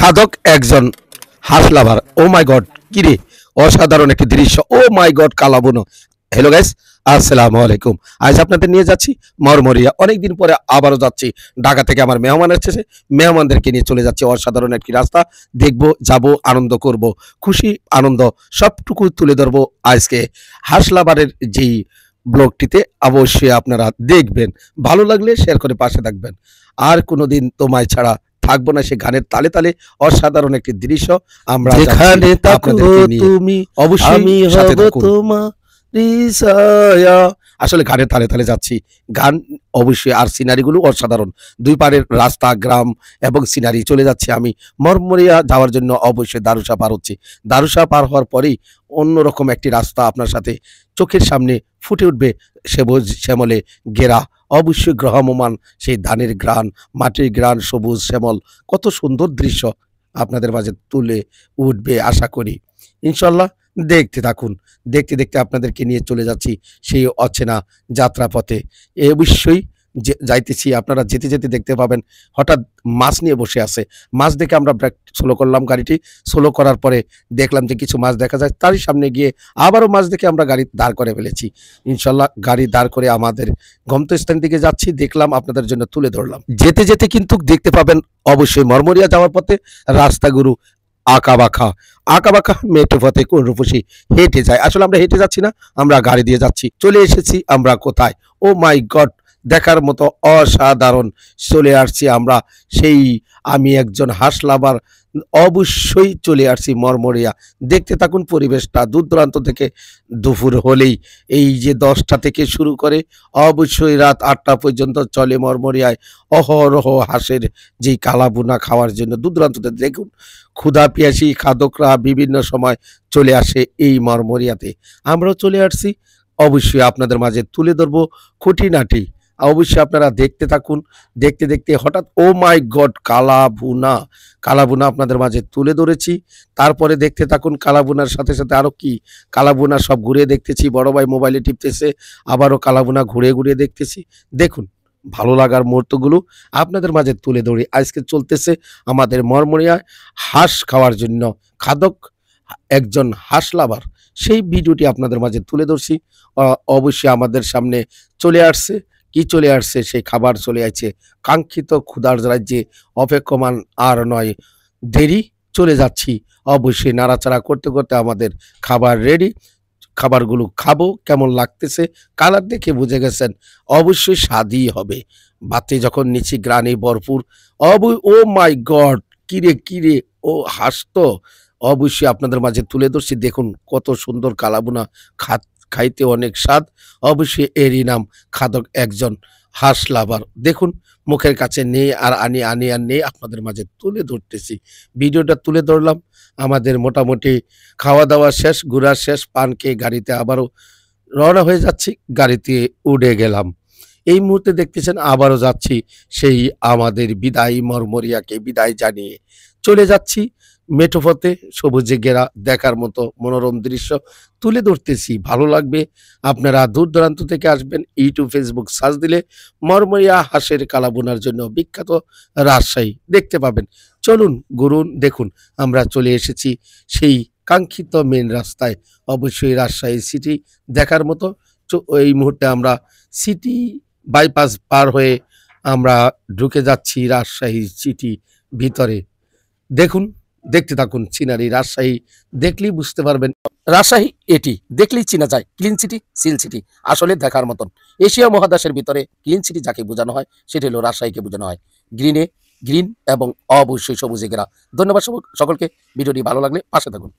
খাদক একজন হাঁস লাভার। ও মাই গড, কি রে, অসাধারণ একটি দৃশ্য। ও মাই গড, কালাবুনো। হ্যালো গাইস, আসসালামু আলাইকুম। আজ আপনাদের নিয়ে যাচ্ছি মরমরিয়া। অনেকদিন পরে আবারও যাচ্ছি। ঢাকা থেকে আমার মেহমান এসেছে, মেহমানদেরকে নিয়ে চলে যাচ্ছি। অসাধারণ একটি রাস্তা দেখবো, যাব, আনন্দ করব, খুশি আনন্দ সবটুকু তুলে ধরবো আজকে হাঁস লাভারের যেই ব্লগটিতে। অবশ্যই আপনারা দেখবেন, ভালো লাগলে শেয়ার করে পাশে থাকবেন। আর কোনোদিন তোমায় ছাড়া থাকবো না, সে গানের তালে তালে অসাধারণ একটি দৃশ্য আমরা যেখানে যাচ্ছি থাকো আপনাদেরকে নিয়ে। তুমি, অবশ্যই আমি সাথে হব থাকুন। তোমারই ছায়া। আসলে গানের তালে তালে যাচ্ছি, গান অবশ্যই, আর সিনারিগুলো অসাধারণ। দুই পারের রাস্তা, গ্রাম এবং সিনারি। চলে যাচ্ছি আমি মরমরিয়া যাওয়ার জন্য। অবশ্যই দারুসা পার হচ্ছি। দারুসা পার হওয়ার পরেই অন্যরকম একটি রাস্তা আপনার সাথে চোখের সামনে ফুটে উঠবে, সবুজ শ্যামলে ঘেরা। অবশ্যই গ্রহমমান সেই ধানের গ্রান, মাটির গ্রান, সবুজ শ্যামল, কত সুন্দর দৃশ্য আপনাদের মাঝে তুলে উঠবে আশা করি। ইনশাল্লাহ দেখতে থাকুন। দেখতে দেখতে আপনাদেরকে নিয়ে চলে যাচ্ছি সেই অচেনা যাত্রাপথে। অবশ্যই যাইতেছি, আপনারা যেতে যেতে দেখতে পাবেন হঠাৎ মাছ নিয়ে বসে আছে। মাছ দেখে আমরা ব্রেক স্লো করলাম, গাড়িটি স্লো করার পরে দেখলাম যে কিছু মাছ দেখা যায়। তারই সামনে গিয়ে আবারও মাছ দেখে আমরা গাড়ি দাঁড় করে ফেলেছি। ইনশাল্লাহ গাড়ি দাঁড় করে আমাদের গন্তব্যস্থান দিকে যাচ্ছি। দেখলাম, আপনাদের জন্য তুলে ধরলাম। যেতে যেতে কিন্তু দেখতে পাবেন অবশ্যই মরমরিয়া যাওয়ার পথে রাস্তাগুলো আঁকাবাঁকা, আঁকাবাঁকা মেঠো পথে কোন রূপসী হেঁটে যায়। আসলে আমরা হেঁটে যাচ্ছি না, আমরা গাড়ি দিয়ে যাচ্ছি। চলে এসেছি আমরা কোথায়? ও মাই গড, দেখার মতো অসাধারণ। চলে আসছি আমরা সেই আমি একজন হাঁস লাভার। অবশ্যই চলে আসছি মরমরিয়া। দেখতে থাকুন পরিবেশটা। দূর দূরান্ত থেকে দুপুর হলেই এই যে 10টা থেকে শুরু করে অবশ্যই রাত 8টা পর্যন্ত চলে মরমরিয়ায় অহরহ হাঁসের যেই কালাভুনা খাওয়ার জন্য দূর দূরান্ত থেকে। দেখুন, ক্ষুধা পিয়াসী খাদকরা বিভিন্ন সময় চলে আসে এই মরমরিয়াতে। আমরাও চলে আসছি। অবশ্যই আপনাদের মাঝে তুলে ধরবো খুঁটিনাটি। অবশ্যই আপনারা দেখতে থাকুন। দেখতে দেখতে হঠাৎ ও মাই গড, কালাভুনা। কালাভুনা আপনাদের মাঝে তুলে ধরেছি। তারপরে দেখতে থাকুন। কালাভুনার সাথে সাথে আরো কি, কালাভুনা সব ঘুরে দেখতেছি। বড় ভাই মোবাইলে টিপতেছে, আবারও কালাভুনা ঘুরে ঘুরে দেখতেছি। দেখুন, ভালো লাগার মুহূর্তগুলো আপনাদের মাঝে তুলে ধরি। আজকে চলতেছে আমাদের মরমরিয়ায় হাঁস খাওয়ার জন্য খাদক একজন হাঁস লাভার, সেই ভিডিওটি আপনাদের মাঝে তুলে ধরছি। অবশ্যই আমাদের সামনে চলে আসছে, কি চলে আসছে, সেই খাবার চলে আসছে। কাঙ্ক্ষিত ক্ষুধার রাজ্যে অপেক্ষমান আর নয় দেরি, চলে যাচ্ছি। অবশ্যই নাড়াচাড়া করতে করতে আমাদের খাবার রেডি। খাবারগুলো খাবো, কেমন লাগতেছে কালার দেখে বুঝে গেছেন অবশ্যই স্বাদই হবে। ভাতে যখন নিচি গ্রানে ভরপুর। ও মাই গড, কিরে কিরে, ও হাঁস তো অবশ্যই আপনাদের মাঝে তুলে ধরছি। দেখুন কত সুন্দর কালাবুনা, খাইতে অনেক স্বাদ। অবশ্যই এরই নাম খাদক একজন হাঁস লাভার। দেখুন, মুখের কাছে নেই আর আনি আনি আর নেই, আপনাদের মাঝে তুলে ধরতেছি। ভিডিওটা তুলে ধরলাম। আমাদের মোটামুটি খাওয়া দাওয়া শেষ, ঘোরা শেষ, পান খেয়ে গাড়িতে আবারও রওনা হয়ে যাচ্ছি। গাড়িতে উড়ে গেলাম। এই মুহূর্তে দেখতেছেন আবারও যাচ্ছি সেই আমাদের বিদায় মরমরিয়াকে বিদায় জানিয়ে চলে যাচ্ছি মেঠো পথে, সবুজে ঘেরা, দেখার মতো মনোরম দৃশ্য তুলে ধরতেছি। ভালো লাগবে। আপনারা দূর দূরান্ত থেকে আসবেন। ইউটিউব ফেসবুক সার্চ দিলে মরমরিয়া হাঁসের কালাবোনার জন্য বিখ্যাত রাজশাহী দেখতে পাবেন। চলুন ঘুরুন, দেখুন আমরা চলে এসেছি সেই কাঙ্ক্ষিত মেন রাস্তায়। অবশ্যই রাজশাহী সিটি দেখার মতো। এই মুহূর্তে আমরা সিটি বাইপাস পার হয়ে আমরা ঢুকে যাচ্ছি রাজশাহী সিটি ভিতরে। দেখুন, দেখতে থাকুন সিনারি। রাজশাহী দেখলেই বুঝতে পারবেন, রাজশাহী এটি দেখলেই চেনা যায় ক্লিন সিটি, সিল সিটি। আসলে দেখার মতন। এশিয়া মহাদেশের ভিতরে ক্লিন সিটি যাকে বোঝানো হয় সেটি হলো রাজশাহীকে বোঝানো হয়। গ্রিন এবং অবশ্যই সবুজে ঘেরা। ধন্যবাদ সকলকে। ভিডিওটি ভালো লাগলে পাশে থাকুন।